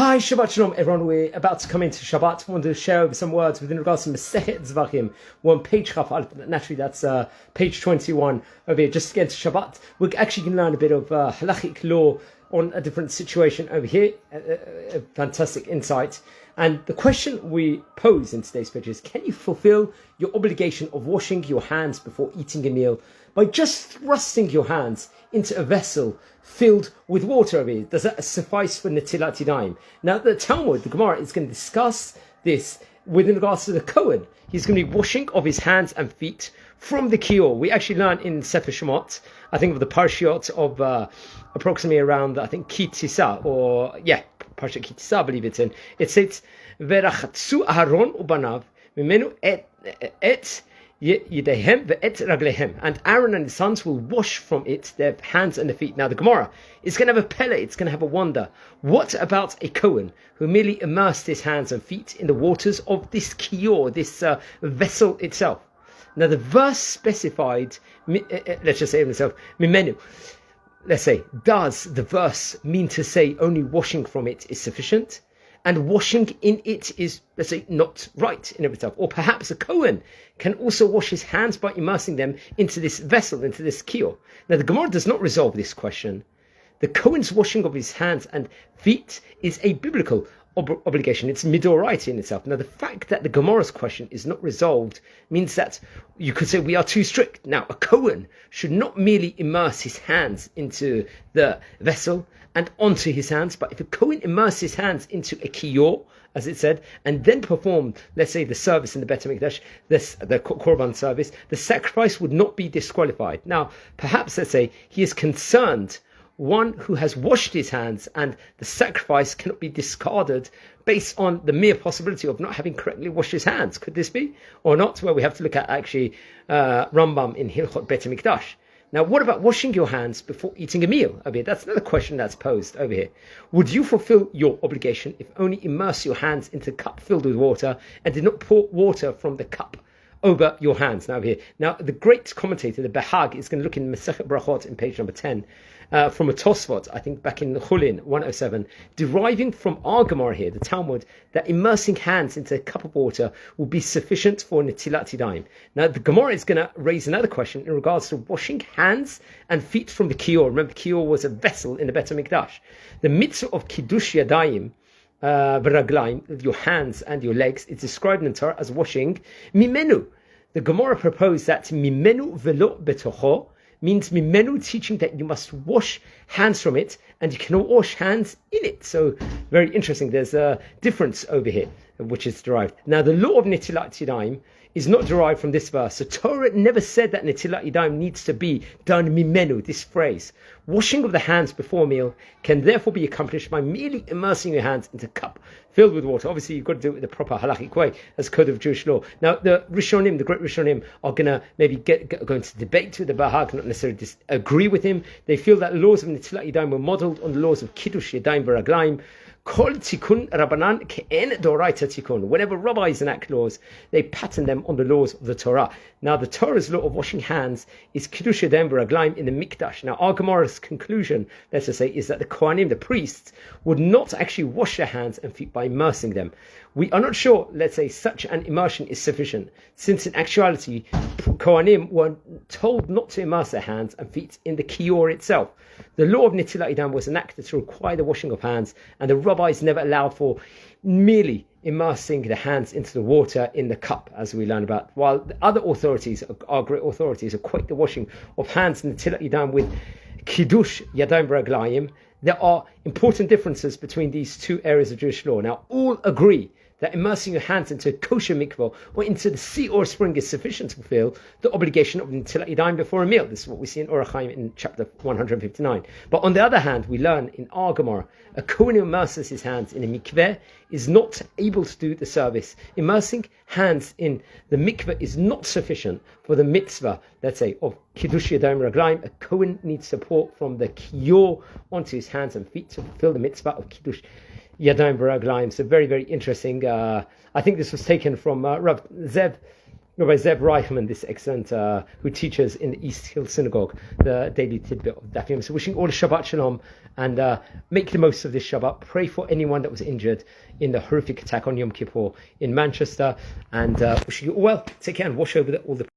Hi, Shabbat shalom, everyone. We're about to come into Shabbat. I want to share over some words within regards to Masechet Zevachim. We're on page Chaf Aleph. Naturally, that's page 21 over here. Just to get into Shabbat, we're actually going to learn a bit of halachic law on a different situation over here. A fantastic insight. And the question we pose in today's page is, can you fulfill your obligation of washing your hands before eating a meal by just thrusting your hands into a vessel filled with water over here? Does that suffice for Netilat Yadayim? Now, the Talmud, the Gemara, is going to discuss this within regards to the Kohen. He's going to be washing of his hands and feet from the Kior. We actually learn in Sefer Shemot, I think of the Parshiot of approximately around, I think, Ki Tisa, or, Parshat Ki Tisa, I believe it's in. It says, Verachatsu Aharon ubanav, mimenu et Yedehem ve'et raglehem, and Aaron and his sons will wash from it their hands and their feet. Now the Gemara is going to have a pele, it's going to have a wonder. What about a Kohen who merely immersed his hands and feet in the waters of this kior, this vessel itself? Now the verse specified, let's just say it himself, mimenu. Let's say, does the verse mean to say only washing from it is sufficient? And washing in it is, let's say, not right in of itself. Or perhaps a Kohen can also wash his hands by immersing them into this vessel, into this kior. Now, the Gemara does not resolve this question. The Kohen's washing of his hands and feet is a biblical obligation. It's midoraita in itself. Now, the fact that the Gemara's question is not resolved means that you could say we are too strict. Now, a Kohen should not merely immerse his hands into the vessel and onto his hands, but if a Kohen immerses his hands into a kior, as it said, and then perform, let's say, the service in the Bet HaMikdash, the Korban service, the sacrifice would not be disqualified. Now, perhaps, let's say, he is concerned one who has washed his hands and the sacrifice cannot be discarded based on the mere possibility of not having correctly washed his hands. Could this be? Or not? Well, we have to look at actually Rambam in Hilchot Bet HaMikdash. Now, what about washing your hands before eating a meal? Over here, that's another question that's posed over here. Would you fulfill your obligation if only immerse your hands into a cup filled with water and did not pour water from the cup over your hands? Now, over here. Now, the great commentator, the Behag, is going to look in Masechet Brachot in page number 10, from a Tosfot, I think back in Chulin 107, deriving from our Gemara here, the Talmud, that immersing hands into a cup of water will be sufficient for Netilat Yadayim. Now, the Gemara is going to raise another question in regards to washing hands and feet from the Kior. Remember, the Kior was a vessel in the Bet HaMikdash. The mitzvah of Kiddush Yadayim, V'raglaim, your hands and your legs, is described in the Torah as washing mimenu. The Gemara proposed that mimenu velo betocho means mimenu, teaching that you must wash hands from it and you cannot wash hands in it. So very interesting. There's a difference over here which is derived. Now the law of Netilat Yadayim is not derived from this verse. The Torah never said that Netilat Yadayim needs to be done mimenu, this phrase. Washing of the hands before a meal can therefore be accomplished by merely immersing your hands into a cup filled with water. Obviously, you've got to do it in the proper halachic way as code of Jewish law. Now, the Rishonim, the great Rishonim, are going to maybe go into debate with the Bahag, not necessarily agree with him. They feel that the laws of Netilat Yadayim were modeled on the laws of Kiddush Yadayim V'raglaim. Kol tikkun Rabbanan ke'en doraita tikkun. Whenever rabbis enact laws, they pattern them on the laws of the Torah. Now, the Torah's law of washing hands is Kiddush Yadayim V'raglaim in the Mikdash. Now, our Gemara's conclusion, let's just say, is that the Kohanim, the priests, would not actually wash their hands and feet by immersing them. We are not sure, let's say, such an immersion is sufficient, since in actuality, Kohanim were told not to immerse their hands and feet in the kior itself. The law of Netilat Yadayim was enacted to require the washing of hands, and the rabbis never allowed for merely immersing the hands into the water in the cup, as we learn about. While the other authorities, our great authorities, equate the washing of hands in Netilat Yadayim with Kiddush Yadayim V'raglayim, there are important differences between these two areas of Jewish law. Now, all agree that immersing your hands into a kosher mikvah or into the sea or spring is sufficient to fulfill the obligation of Netilat Yadayim before a meal. This is what we see in Orach Chaim in chapter 159. But on the other hand, we learn in our Gemara, a Kohen who immerses his hands in a mikveh is not able to do the service. Immersing hands in the mikveh is not sufficient for the mitzvah, let's say, of Kiddush Yadayim Raglaim. A Kohen needs support from the kior onto his hands and feet to fulfill the mitzvah of Kiddush Yadayim V'raglaim. So very, very interesting. I think this was taken from Rav Zev Rabbi Zev Reichman, this excellent, who teaches in the East Hill Synagogue, the daily tidbit of Daf Yomi. So wishing all a Shabbat shalom, and make the most of this Shabbat. Pray for anyone that was injured in the horrific attack on Yom Kippur in Manchester, and wishing you all well. Take care and wash over all the